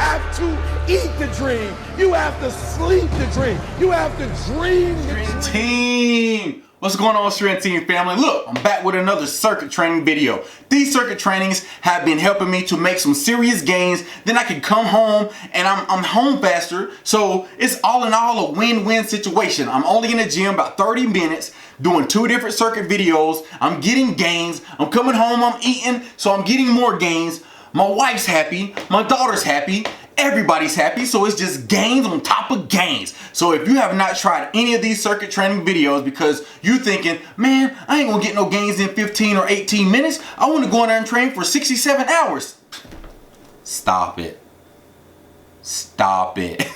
have to eat the dream. You have to sleep the dream. You have to dream the dream. Team, what's going on, Strength Team family? Look, I'm back with another circuit training video. These circuit trainings have been helping me to make some serious gains. Then I can come home and I'm home faster. So it's all in all a win-win situation. I'm only in the gym about 30 minutes doing 2 different circuit videos. I'm getting gains. I'm coming home, I'm eating, so I'm getting more gains. My wife's happy, my daughter's happy, everybody's happy, so it's just gains on top of gains. So if you have not tried any of these circuit training videos because you're thinking, man, I ain't gonna get no gains in 15 or 18 minutes, I wanna go in there and train for 67 hours. Stop it. Stop it.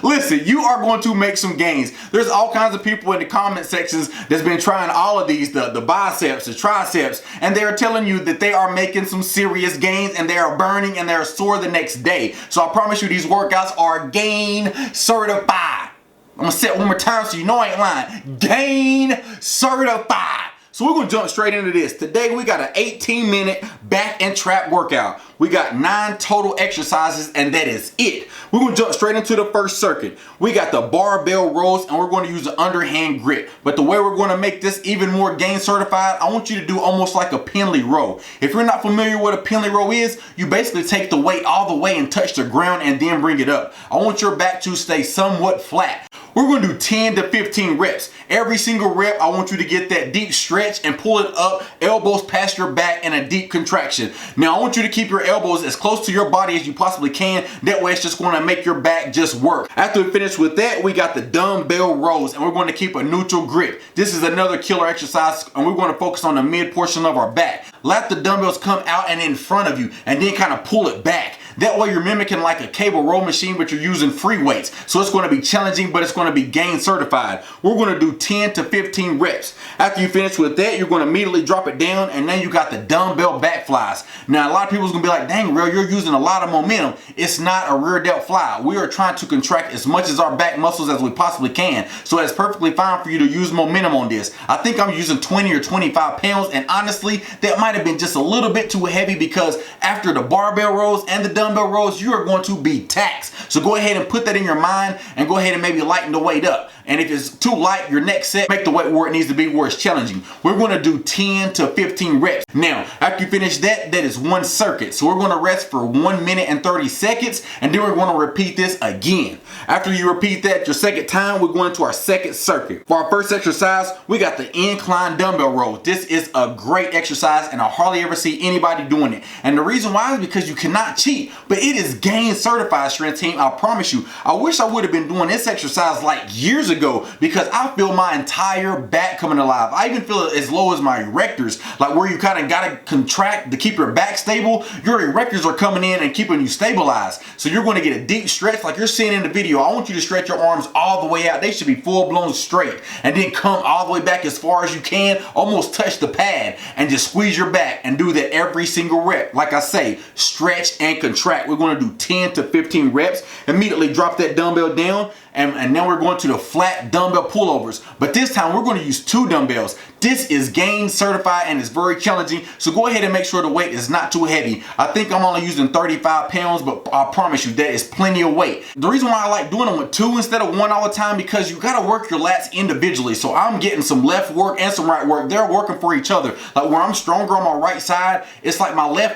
Listen, you are going to make some gains. There's all kinds of people in the comment sections that's been trying all of these, the biceps, the triceps, and they're telling you that they are making some serious gains and they are burning and they're sore the next day. So I promise you these workouts are gain certified. I'm gonna say it one more time so you know I ain't lying. Gain certified. So we're gonna jump straight into this. Today we got an 18-minute back and trap workout. We got 9 total exercises and that is it. We're gonna jump straight into the first circuit. We got the barbell rows and we're gonna use the underhand grip. But the way we're gonna make this even more gain certified, I want you to do almost like a Pendlay row. If you're not familiar with what a Pendlay row is, you basically take the weight all the way and touch the ground and then bring it up. I want your back to stay somewhat flat. We're gonna do 10 to 15 reps. Every single rep, I want you to get that deep stretch and pull it up, elbows past your back in a deep contraction. Now, I want you to keep your elbows as close to your body as you possibly can. That way, it's just gonna make your back just work. After we finish with that, we got the dumbbell rows, and we're gonna keep a neutral grip. This is another killer exercise, and we're gonna focus on the mid portion of our back. Let the dumbbells come out and in front of you, and then kind of pull it back. That way you're mimicking like a cable row machine, but you're using free weights. So it's going to be challenging, but it's going to be gain certified. We're going to do 10 to 15 reps. After you finish with that, you're going to immediately drop it down, and then you got the dumbbell back flies. Now, a lot of people's going to be like, dang, Real, you're using a lot of momentum. It's not a rear delt fly. We are trying to contract as much as our back muscles as we possibly can. So it's perfectly fine for you to use momentum on this. I think I'm using 20 or 25 pounds, and honestly, that might have been just a little bit too heavy because after the barbell rows and the dumbbell rows, you are going to be taxed. So go ahead and put that in your mind and go ahead and maybe lighten the weight up. And if it's too light, your next set, make the weight where it needs to be, where it's challenging. We're going to do 10 to 15 reps. Now, after you finish that, that is one circuit. So we're going to rest for 1 minute and 30 seconds, and then we're going to repeat this again. After you repeat that your second time, we're going to our second circuit. For our first exercise, we got the incline dumbbell row. This is a great exercise, and I hardly ever see anybody doing it. And the reason why is because you cannot cheat, but it is gain certified, Strength Team. I promise you. I wish I would have been doing this exercise like years ago because I feel my entire back coming alive. I even feel it as low as my erectors, like where you kind of got to contract to keep your back stable. Your erectors are coming in and keeping you stabilized. So you're going to get a deep stretch like you're seeing in the video. I want you to stretch your arms all the way out. They should be full blown straight, and then come all the way back as far as you can, almost touch the pad, and just squeeze your back and do that every single rep. Like I say, stretch and contract. We're going to do 10 to 15 reps. Immediately drop that dumbbell down, and now we're going to the flat dumbbell pullovers. But this time we're going to use 2 dumbbells. This is gain certified and it's very challenging. So go ahead and make sure the weight is not too heavy. I think I'm only using 35 pounds, but I promise you that is plenty of weight. The reason why I like doing them with 2 instead of 1 all the time, because you got to work your lats individually. So I'm getting some left work and some right work. They're working for each other. Like where I'm stronger on my right side, it's like my left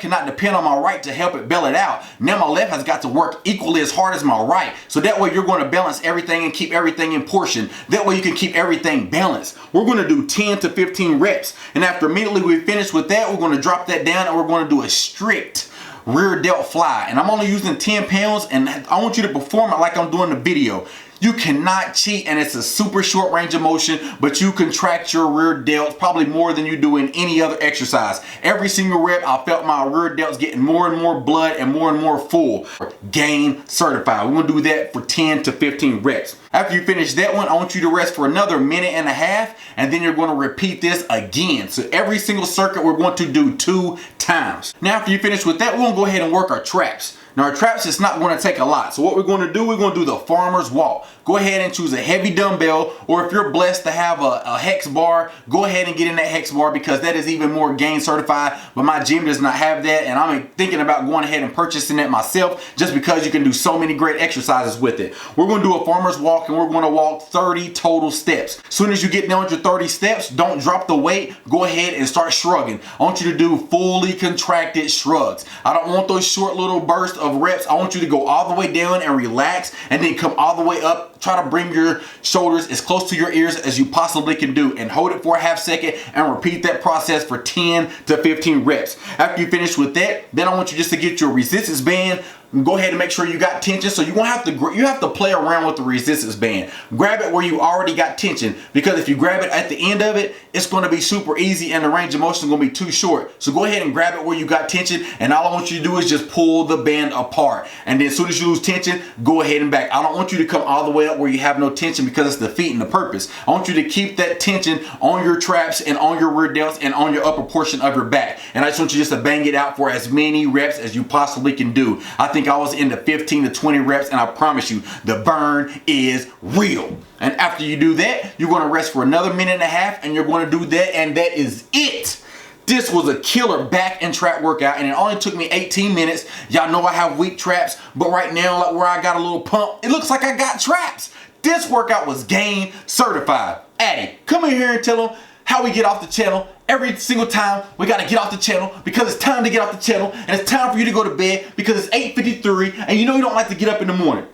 cannot depend on my right to help it bail it out. Now my left has got to work equally as hard as my right. So that way you're going to balance everything and keep everything in portion. That way you can keep everything balanced. We're going to do 10 to 15 reps. And after immediately we finish with that, we're going to drop that down and we're going to do a strict rear delt fly. And I'm only using 10 pounds, and I want you to perform it like I'm doing the video. You cannot cheat, and it's a super short range of motion, but you contract your rear delts probably more than you do in any other exercise. Every single rep, I felt my rear delts getting more and more blood and more full. Gain certified. We're gonna do that for 10 to 15 reps. After you finish that one, I want you to rest for another minute and a half, and then you're gonna repeat this again. So every single circuit we're going to do 2 times. Now after you finish with that, we're gonna go ahead and work our traps. Now our traps is not going to take a lot. So what we're going to do the farmer's walk. go ahead and choose a heavy dumbbell, or if you're blessed to have a hex bar, go ahead and get in that hex bar, because that is even more gain certified, but my gym does not have that, and I'm thinking about going ahead and purchasing that myself, just because you can do so many great exercises with it. We're going to do a farmer's walk, and we're going to walk 30 total steps. As soon as you get down with your 30 steps, don't drop the weight, go ahead and start shrugging. I want you to do fully contracted shrugs. I don't want those short little bursts of reps. I want you to go all the way down and relax, and then come all the way up. Try to bring your shoulders as close to your ears as you possibly can do, and hold it for a half second, and repeat that process for 10 to 15 reps. After you finish with that, then I want you just to get your resistance band. Go ahead and make sure you got tension. So you have to play around with the resistance band. Grab it where you already got tension, because if you grab it at the end of it, it's going to be super easy and the range of motion is going to be too short. So go ahead and grab it where you got tension, and all I want you to do is just pull the band apart. And then as soon as you lose tension, go ahead and back. I don't want you to come all the way up where you have no tension, because it's defeating the purpose. I want you to keep that tension on your traps and on your rear delts and on your upper portion of your back. And I just want you just to bang it out for as many reps as you possibly can do. I think I was in the 15 to 20 reps, and I promise you the burn is real. And after you do that, you're going to rest for another minute and a half, and you're going to do that, and that is it. This was a killer back and trap workout, and it only took me 18 minutes. Y'all know I have weak traps, but right now, like where I got a little pump, it looks like I got traps. This workout was gain certified. Addy, come in here and tell them how we get off the channel. Every single time we got to get off the channel, because it's time to get off the channel, and it's time for you to go to bed, because it's 8:53 and you know you don't like to get up in the morning.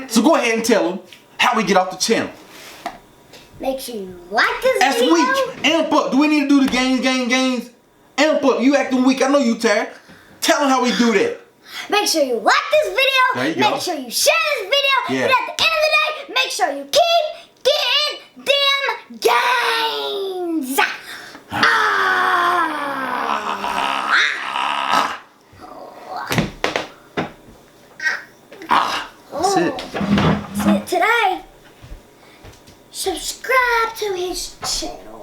So go ahead and tell them how we get off the channel. Make sure you like this That's video. weak. Amp up. Do we need to do the gains? Amp up. You acting weak. I know you tired. Tell them how we do that. Make sure you like this video. There you go. Make sure you share this video. Yeah. And at the end of the day, make sure you keep getting them gains. That's it. That's it today. Subscribe to his channel.